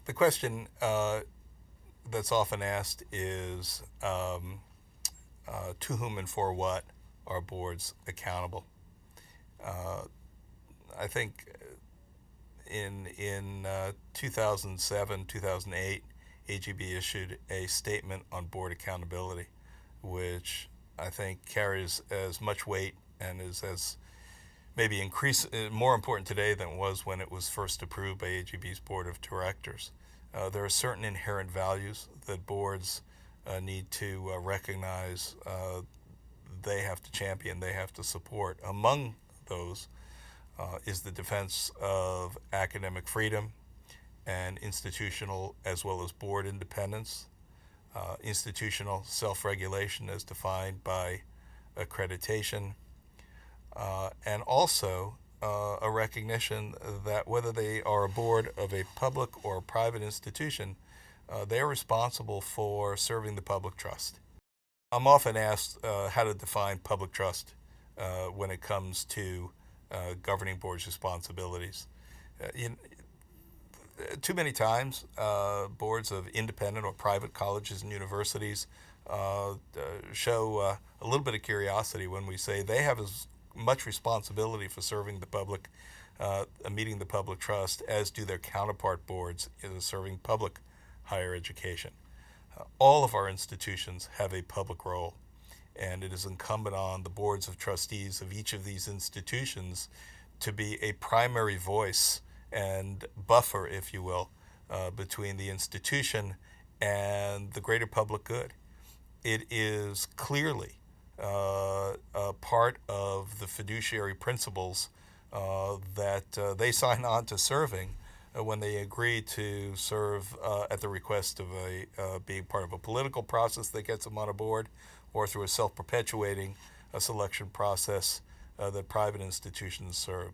The question that's often asked is to whom and for what are boards accountable? Uh, I think in 2007, 2008, AGB issued a statement on board accountability, which I think carries as much weight and is as maybe more important today than it was when it was first approved by AGB's board of directors. There are certain inherent values that boards need to recognize, they have to champion, they have to support. Among those is the defense of academic freedom and institutional as well as board independence, institutional self-regulation as defined by accreditation, and also a recognition that whether they are a board of a public or a private institution, they are responsible for serving the public trust. I'm often asked how to define public trust when it comes to governing boards' responsibilities. Too many times, boards of independent or private colleges and universities show a little bit of curiosity when we say they have as much responsibility for serving the public, meeting the public trust, as do their counterpart boards in serving public higher education. All of our institutions have a public role, and it is incumbent on the boards of trustees of each of these institutions to be a primary voice and buffer, if you will, between the institution and the greater public good. It is clearly a part of the fiduciary principles that they sign on to serving when they agree to serve at the request of being part of a political process that gets them on a board, or through a self-perpetuating selection process that private institutions serve.